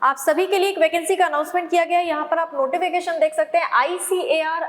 आप सभी के लिए एक वैकेंसी का अनाउंसमेंट किया गया है। यहाँ पर आप नोटिफिकेशन देख सकते हैं, ICAR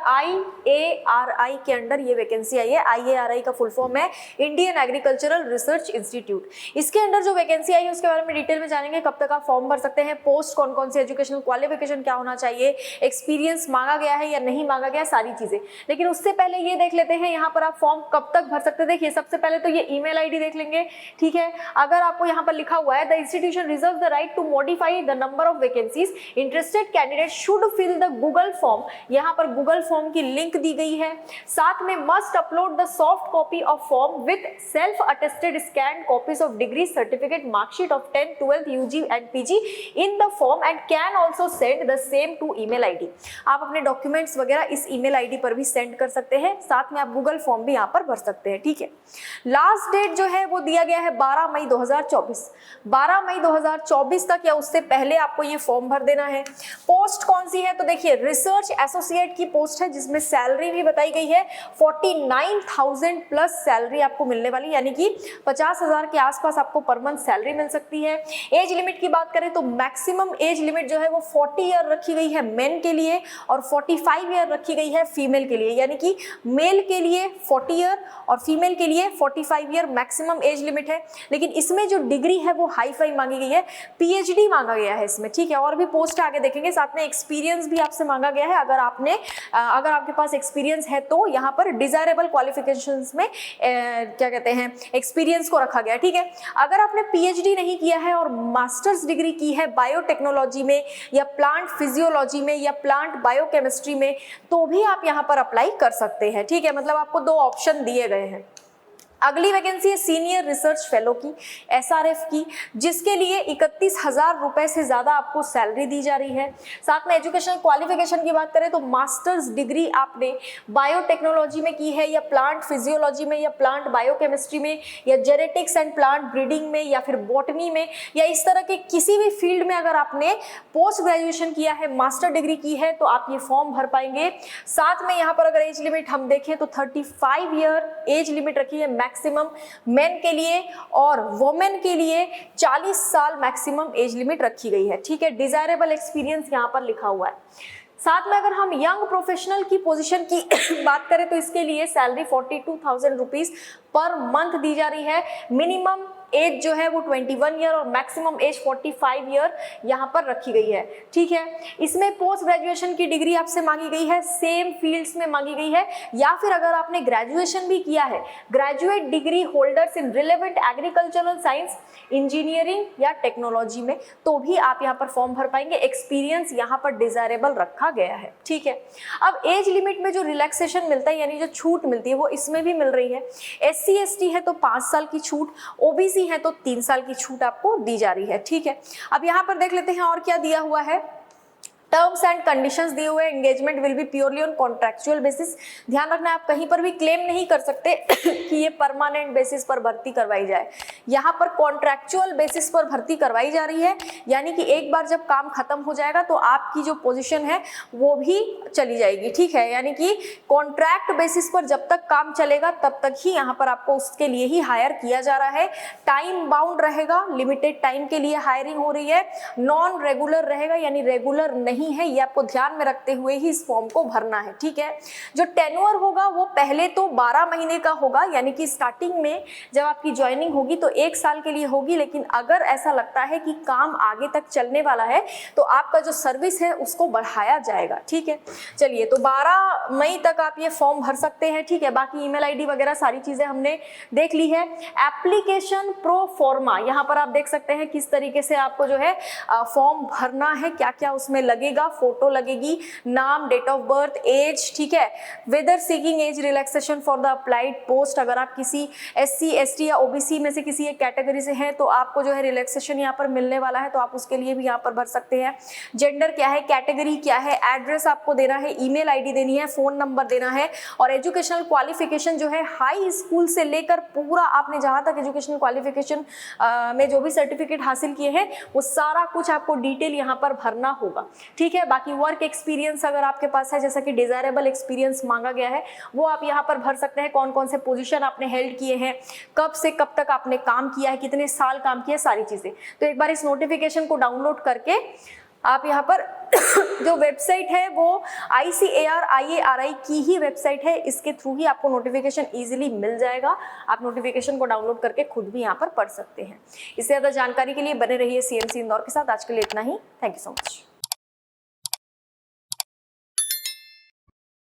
के अंडर ये वैकेंसी आई है। IARI का फुल फॉर्म है इंडियन एग्रीकल्चरल रिसर्च इंस्टीट्यूट। इसके अंडर जो वैकेंसी आई है उसके बारे में डिटेल में जानेंगे। कब तक आप फॉर्म भर सकते हैं, पोस्ट कौन कौन सी, एजुकेशनल क्वालिफिकेशन क्या होना चाहिए, एक्सपीरियंस मांगा गया है या नहीं मांगा गया, सारी चीजें। लेकिन उससे पहले ये देख लेते हैं यहाँ पर आप फॉर्म कब तक भर सकते हैं। देखिए सबसे पहले तो ये ईमेल आईडी देख लेंगे, ठीक है। अगर आपको यहाँ पर लिखा हुआ है the institution reserve the right to modify the number of vacancies, interested candidate should fill the Google form. यहाँ पर गूगल फॉर्म की लिंक दी गई है। साथ में must upload the soft copy of form with self attested scan copies of degree certificate marksheet of 10th 12th UG and PG in the form and can also send the same to email ID. आप अपने documents वगैरह इस email ID पर भी send कर सकते हैं। साथ में आप गूगल फॉर्म भी यहाँ पर भर सकते हैं, ठीक है। लास्ट डेट जो है वो दिया गया है 12 मई 2024। 12 मई 2024 तक या उससे पहले आपको ये फॉर्म भर देना है। पोस्ट कौन सी है, तो देखिए रिसर्च एसोसिएट की पोस्ट है, जिसमें सैलरी भी बताई गई है 49,000 प्लस सैलरी आपको मिलने वाली, यानी कि 50,000 के आसपास आपको पर मंथ सैलरी मिल सकती है। एज लिमिट की बात करें तो मैक्सिमम एज लिमिट जो है वो 40 ईयर रखी गई है मेन के लिए और 45 ईयर रखी गई है फीमेल के लिए, यानी कि मेल के लिए 40 ईयर और फीमेल के लिए 45 ईयर मैक्सिमम एज लिमिट है। लेकिन इसमें जो डिग्री है वो हाई फाई मांगी गई है, PhD मांगा गया है इसमें, ठीक है। और भी पोस्ट आगे देखेंगे। साथ में एक्सपीरियंस भी आपसे मांगा गया है। अगर आपके पास एक्सपीरियंस है तो यहाँ पर डिजायरेबल क्वालिफिकेशंस में क्या कहते हैं एक्सपीरियंस को रखा गया, ठीक है। अगर आपने PhD नहीं किया है और मास्टर्स डिग्री की है बायोटेक्नोलॉजी में या प्लांट फिजियोलॉजी में या प्लांट बायोकेमिस्ट्री में, तो भी आप यहाँ पर अप्लाई कर सकते हैं, ठीक है। मतलब आपको 2 ऑप्शन दिए गए हैं। अगली वैकेंसी है सीनियर रिसर्च फेलो की, SRF की, जिसके लिए 31,000 रुपए से ज्यादा आपको सैलरी दी जा रही है। साथ में एजुकेशनल क्वालिफिकेशन की बात करें तो मास्टर्स डिग्री आपने बायोटेक्नोलॉजी में की है या प्लांट फिजियोलॉजी में या प्लांट बायोकेमिस्ट्री में या जेनेटिक्स एंड प्लांट ब्रीडिंग में या फिर बॉटनी में या इस तरह के किसी भी फील्ड में अगर आपने पोस्ट ग्रेजुएशन किया है, मास्टर डिग्री की है, तो आप ये फॉर्म भर पाएंगे। साथ में यहाँ पर अगर एज लिमिट हम देखें तो 35 ईयर एज लिमिट रखी है मैक्सिमम मेन के लिए और वुमेन के लिए 40 साल मैक्सिमम एज लिमिट रखी गई है, ठीक है। डिजायरेबल एक्सपीरियंस यहाँ पर लिखा हुआ है। साथ में अगर हम यंग प्रोफेशनल की पोजीशन की बात करें तो इसके लिए सैलरी 42,000 रुपीज पर मंथ दी जा रही है। मिनिमम एज जो है वो 21 ईयर और मैक्सिमम एज 45 ईयर यहाँ पर रखी गई है, ठीक है। इसमें पोस्ट ग्रेजुएशन की डिग्री आपसे मांगी गई है, सेम फील्ड्स में मांगी गई है, या फिर अगर आपने ग्रेजुएशन भी किया है, graduate degree holders in relevant agricultural science, engineering या टेक्नोलॉजी में, तो भी आप यहाँ पर फॉर्म भर पाएंगे। एक्सपीरियंस यहाँ पर डिजायरेबल रखा गया है, ठीक है। अब एज लिमिट में जो रिलैक्सेशन मिलता है यानी जो छूट मिलती है वो इसमें भी मिल रही है। SC ST है तो 5 साल की छूट, OBC है तो 3 साल की छूट आपको दी जा रही है, ठीक है। अब यहाँ पर देख लेते हैं और क्या दिया हुआ है। टर्म्स एंड कंडीशंस दिए हुए, engagement will be purely on contractual basis. ध्यान रखना आप कहीं पर भी क्लेम नहीं कर सकते कि ये परमानेंट बेसिस पर भर्ती करवाई जाए। यहाँ पर कॉन्ट्रैक्चुअल बेसिस पर भर्ती करवाई जा रही है, यानी कि एक बार जब काम खत्म हो जाएगा तो आपकी जो पोजीशन है वो भी चली जाएगी, ठीक है। यानी कि कॉन्ट्रैक्ट बेसिस पर जब तक काम चलेगा तब तक ही यहाँ पर आपको उसके लिए ही हायर किया जा रहा है। टाइम बाउंड रहेगा, लिमिटेड टाइम के लिए हायरिंग हो रही है। नॉन रेगुलर रहेगा यानी रेगुलर नहीं है, ये आपको ध्यान में रखते हुए ही इस फॉर्म को भरना है, ठीक है। जो टेन्योर होगा वो पहले तो 12 महीने का होगा, यानी कि स्टार्टिंग में जब आपकी ज्वाइनिंग होगी तो 1 साल के लिए होगी, लेकिन अगर ऐसा लगता है कि काम आगे तक चलने वाला है तो आपका जो सर्विस है उसको बढ़ाया जाएगा, ठीक है। चलिए, तो 12 मई तक आप ये फॉर्म भर सकते हैं, ठीक है। बाकी ईमेल आईडी वगैरह सारी चीजें हमने देख ली है। एप्लीकेशन प्रो फॉर्मा, यहाँ पर आप देख सकते हैं किस तरीके से आपको जो है फॉर्म भरना है, क्या क्या उसमें लगेगा। फोटो लगेगी, नाम, डेट ऑफ बर्थ, एज, ठीक है। Whether seeking age relaxation for the applied post, अगर आप किसी SC ST या OBC में से किसी एक कैटेगरी से हैं तो आपको जो है रिलैक्सेशन यहाँ पर मिलने वाला है, तो आप उसके लिए भी यहाँ पर भर सकते हैं। जेंडर क्या है, कैटेगरी क्या है, एड्रेस आपको देना है, ईमेल आईडी देनी है, फोन नंबर देना है और एजुकेशनल क्वालिफिकेशन जो है हाई स्कूल से लेकर पूरा आपने जहाँ तक एजुकेशनल क्वालिफिकेशन में जो भी सर्टिफिकेट हासिल किए हैं वो सारा कुछ आपको डिटेल यहाँ पर भरना होगा, ठीक है। बाकी वर्क एक्सपीरियंस अगर आपके पास है, जैसा कि डिजायरेबल एक्सपीरियंस मांगा गया है, वो आप यहाँ पर भर सकते हैं। कौन कौन से पोजीशन आपने हेल्ड किए हैं, कब से कब तक आपने काम किया है, कितने साल काम किया है, सारी चीजें। तो एक बार इस नोटिफिकेशन को डाउनलोड करके आप यहाँ पर जो वेबसाइट है वो ICAR IARI की ही वेबसाइट है, इसके थ्रू ही आपको नोटिफिकेशन इजीली मिल जाएगा। आप नोटिफिकेशन को डाउनलोड करके खुद भी यहाँ पर पढ़ सकते हैं। इससे ज़्यादा जानकारी के लिए बने रहिए CMC इंदौर के साथ। आज के लिए इतना ही। Thank you so much.